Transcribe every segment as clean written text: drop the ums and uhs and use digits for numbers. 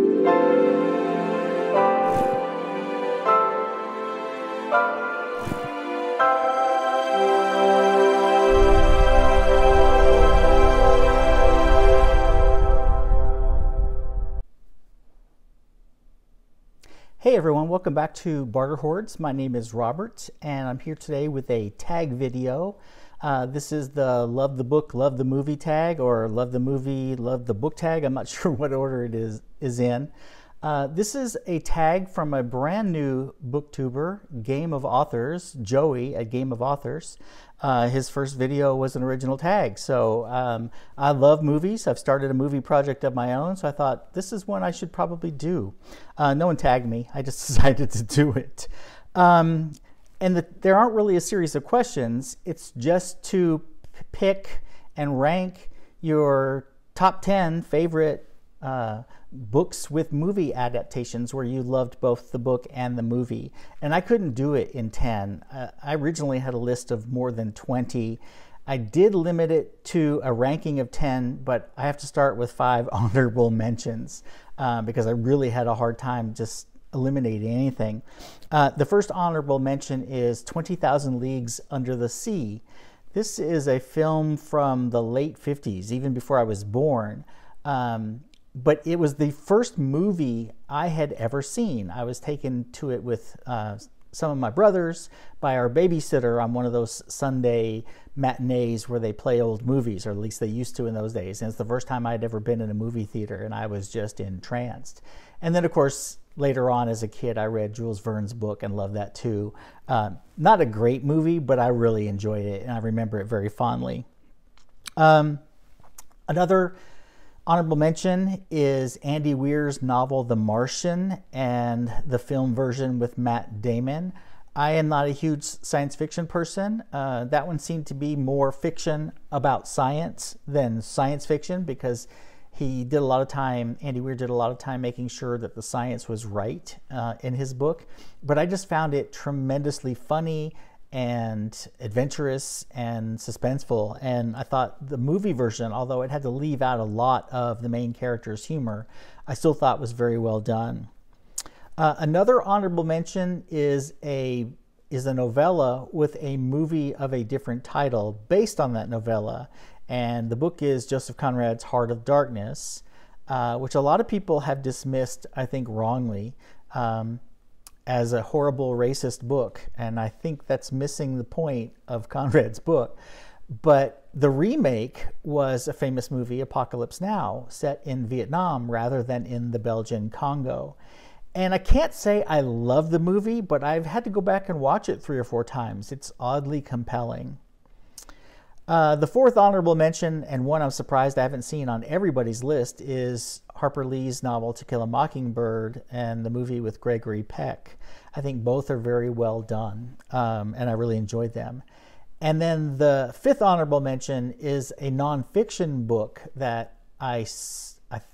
Hey everyone, welcome back to Barter Hordes. My name is Robert and I'm here today with a tag video. This is the Love the Book, Love the Movie tag, or Love the Movie, Love the Book tag. I'm not sure what order it is in. This is a tag from a brand new booktuber, Game of Authors, Joey at Game of Authors. His first video was an original tag. So I love movies. I've started a movie project of my own, so I thought this is one I should probably do. No one tagged me. I just decided to do it. There aren't really a series of questions. It's just to pick and rank your top 10 favorite books with movie adaptations where you loved both the book and the movie. And I couldn't do it in 10. I originally had a list of more than 20. I did limit it to a ranking of 10, but I have to start with 5 honorable mentions because I really had a hard time just eliminating anything. The first honorable mention is 20,000 Leagues Under the Sea. This is a film from the late 50s, even before I was born. But it was the first movie I had ever seen. I was taken to it with some of my brothers by our babysitter on one of those Sunday matinees where they play old movies, or at least they used to in those days. And it's the first time I'd ever been in a movie theater, and I was just entranced. And then, of course, later on as a kid, I read Jules Verne's book and loved that too. Not a great movie, but I really enjoyed it, and I remember it very fondly. Another honorable mention is Andy Weir's novel The Martian and the film version with Matt Damon. I am not a huge science fiction person. That one seemed to be more fiction about science than science fiction because he did a lot of time, Andy Weir did a lot of time making sure that the science was right in his book. But I just found it tremendously funny and adventurous and suspenseful, and I thought the movie version, although it had to leave out a lot of the main character's humor, I still thought was very well done. Another honorable mention is a novella with a movie of a different title based on that novella, and the book is Joseph Conrad's Heart of Darkness, which a lot of people have dismissed, I think wrongly, as a horrible racist book, and I think that's missing the point of Conrad's book. But the remake was a famous movie, Apocalypse Now, set in Vietnam rather than in the Belgian Congo. And I can't say I love the movie, but I've had to go back and watch it 3 or 4 times. It's oddly compelling. The fourth honorable mention, and one I'm surprised I haven't seen on everybody's list, is Harper Lee's novel To Kill a Mockingbird and the movie with Gregory Peck. I think both are very well done, and I really enjoyed them. And then the fifth honorable mention is a nonfiction book that I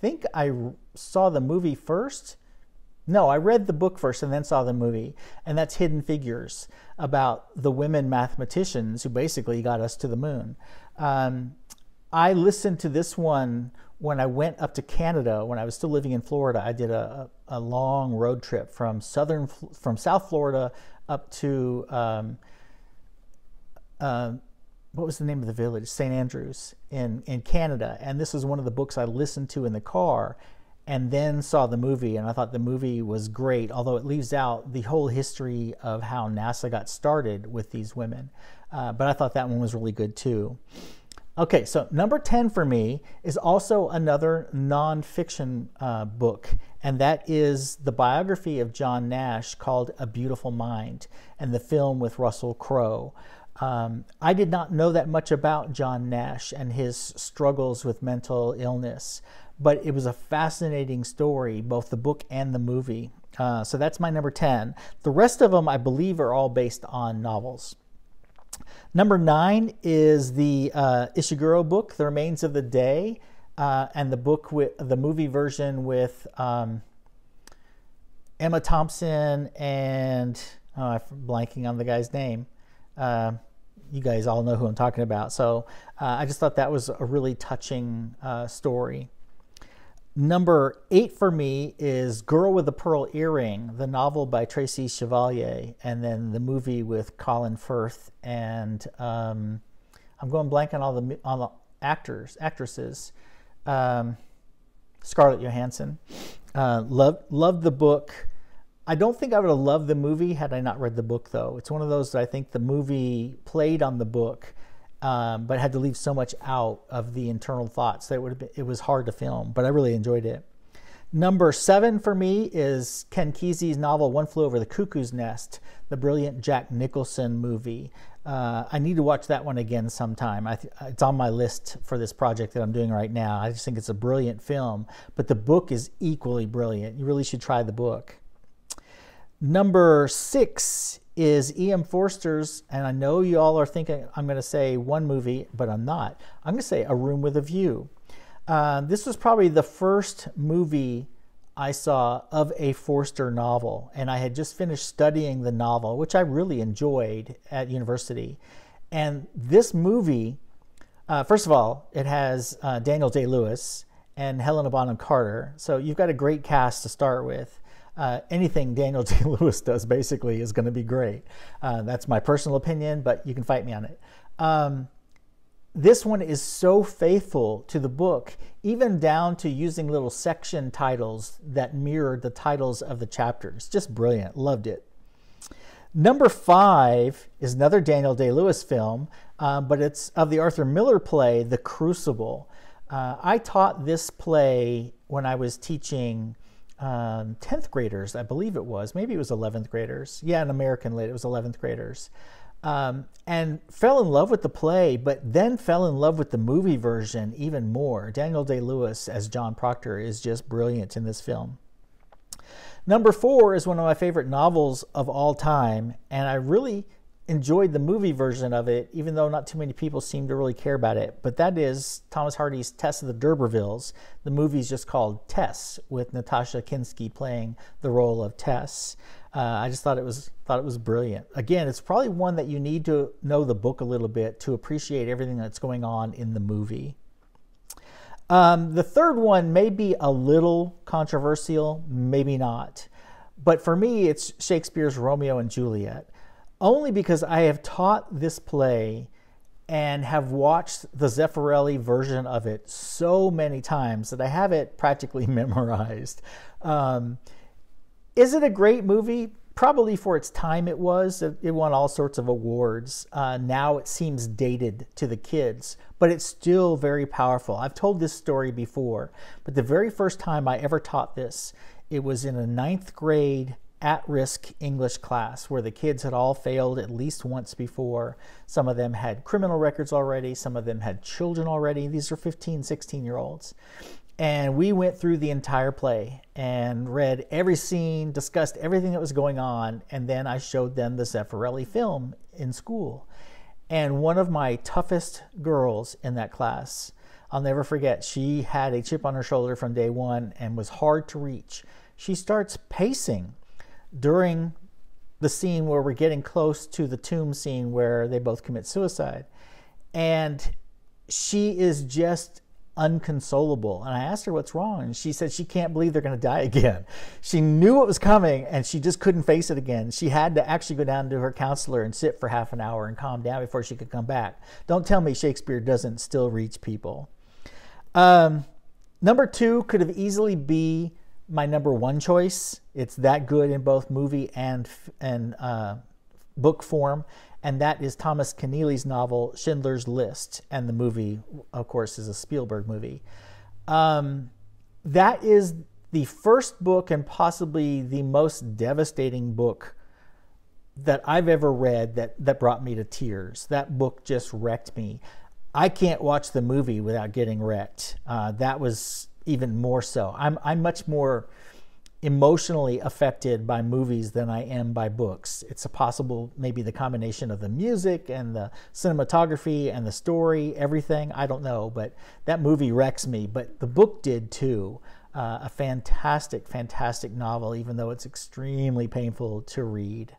think I saw the movie first. No, I read the book first and then saw the movie, and that's Hidden Figures, about the women mathematicians who basically got us to the moon. I listened to this one when I went up to Canada. When I was still living in Florida, I did a long road trip from South Florida up to what was the name of the village? St. Andrews in Canada. And this is one of the books I listened to in the car and then saw the movie, and I thought the movie was great, although it leaves out the whole history of how NASA got started with these women. But I thought that one was really good too. Okay, so number 10 for me is also another nonfiction book, and that is the biography of John Nash called A Beautiful Mind, and the film with Russell Crowe. I did not know that much about John Nash and his struggles with mental illness, but it was a fascinating story, both the book and the movie. So that's my number 10. The rest of them, I believe, are all based on novels. Number 9 is the Ishiguro book, The Remains of the Day, and the book with the movie version with Emma Thompson and I'm blanking on the guy's name. You guys all know who I'm talking about. So I just thought that was a really touching story. Number 8 for me is Girl with a Pearl Earring, the novel by Tracy Chevalier, and then the movie with Colin Firth, and I'm going blank on all the actresses. Scarlett Johansson. Loved the book. I don't think I would have loved the movie had I not read the book, though. It's one of those that I think the movie played on the book, but had to leave so much out of the internal thoughts that it was hard to film, but I really enjoyed it. Number 7 for me is Ken Kesey's novel One Flew Over the Cuckoo's Nest, the brilliant Jack Nicholson movie. I need to watch that one again sometime. It's on my list for this project that I'm doing right now. I just think it's a brilliant film, but the book is equally brilliant. You really should try the book. Number 6 is E.M. Forster's, and I know you all are thinking I'm going to say one movie, but I'm not. I'm going to say A Room with a View. This was probably the first movie I saw of a Forster novel, and I had just finished studying the novel, which I really enjoyed at university. And this movie, first of all, it has Daniel Day-Lewis and Helena Bonham Carter, so you've got a great cast to start with. Anything Daniel Day-Lewis does basically is going to be great. That's my personal opinion, but you can fight me on it. This one is so faithful to the book, even down to using little section titles that mirrored the titles of the chapters. Just brilliant. Loved it. Number 5 is another Daniel Day-Lewis film, but it's of the Arthur Miller play, The Crucible. I taught this play when I was teaching 10th graders, I believe it was. Maybe it was 11th graders. Yeah, an American Lit. It was 11th graders. And fell in love with the play, but then fell in love with the movie version even more. Daniel Day-Lewis as John Proctor is just brilliant in this film. Number 4 is one of my favorite novels of all time, and I really enjoyed the movie version of it, even though not too many people seem to really care about it. But that is Thomas Hardy's Tess of the D'Urbervilles. The movie's just called Tess, with Natasha Kinski playing the role of Tess. I just thought it was brilliant. Again, it's probably one that you need to know the book a little bit to appreciate everything that's going on in the movie. The third one may be a little controversial, maybe not. But for me, it's Shakespeare's Romeo and Juliet. Only because I have taught this play and have watched the Zeffirelli version of it so many times that I have it practically memorized. Is it a great movie? Probably for its time it was. It won all sorts of awards. Now it seems dated to the kids, but it's still very powerful. I've told this story before, but the very first time I ever taught this, it was in a 9th grade at-risk English class where the kids had all failed at least once before. Some of them had criminal records already. Some of them had children already. These are 15, 16-year-olds. And we went through the entire play and read every scene, discussed everything that was going on, and then I showed them the Zeffirelli film in school. And one of my toughest girls in that class, I'll never forget, she had a chip on her shoulder from day one and was hard to reach. She starts pacing during the scene where we're getting close to the tomb scene where they both commit suicide. And she is just unconsolable. And I asked her what's wrong, and she said she can't believe they're going to die again. She knew it was coming, and she just couldn't face it again. She had to actually go down to her counselor and sit for half an hour and calm down before she could come back. Don't tell me Shakespeare doesn't still reach people. Number 2 could have easily be my number 1 choice. It's that good in both movie and book form, and that is Thomas Keneally's novel Schindler's List, and the movie, of course, is a Spielberg movie. That is the first book and possibly the most devastating book that I've ever read that brought me to tears. That book just wrecked me. I can't watch the movie without getting wrecked. That was even more so. I'm much more emotionally affected by movies than I am by books. It's a possible, maybe the combination of the music and the cinematography and the story, everything, I don't know, but that movie wrecks me. But the book did too. A fantastic, fantastic novel, even though it's extremely painful to read.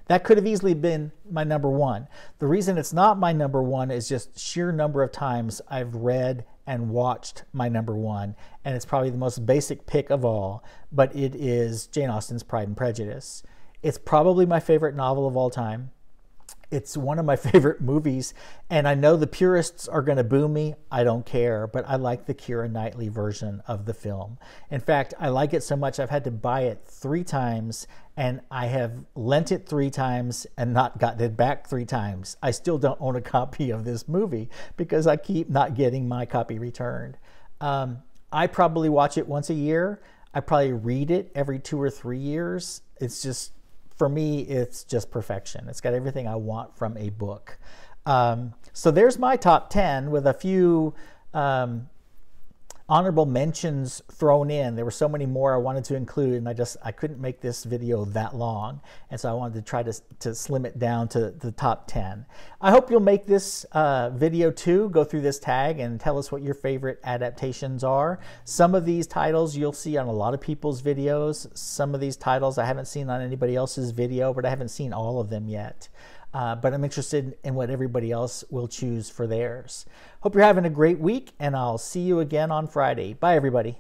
That could have easily been my number 1. The reason it's not my number 1 is just sheer number of times I've read and watched my number one, and it's probably the most basic pick of all, but it is Jane Austen's Pride and Prejudice. It's probably my favorite novel of all time. It's one of my favorite movies, and I know the purists are going to boo me. I don't care, but I like the Keira Knightley version of the film. In fact, I like it so much I've had to buy it 3 times, and I have lent it 3 times and not gotten it back 3 times. I still don't own a copy of this movie because I keep not getting my copy returned. I probably watch it once a year. I probably read it every 2 or 3 years. It's just, for me, it's just perfection. It's got everything I want from a book. So there's my top 10 with a few honorable mentions thrown in. There were so many more I wanted to include, and I couldn't make this video that long, and so I wanted to try to slim it down to the top 10. I hope you'll make this video too, go through this tag and tell us what your favorite adaptations are. Some of these titles you'll see on a lot of people's videos. Some of these titles I haven't seen on anybody else's video, but I haven't seen all of them yet. But I'm interested in what everybody else will choose for theirs. Hope you're having a great week, and I'll see you again on Friday. Bye, everybody.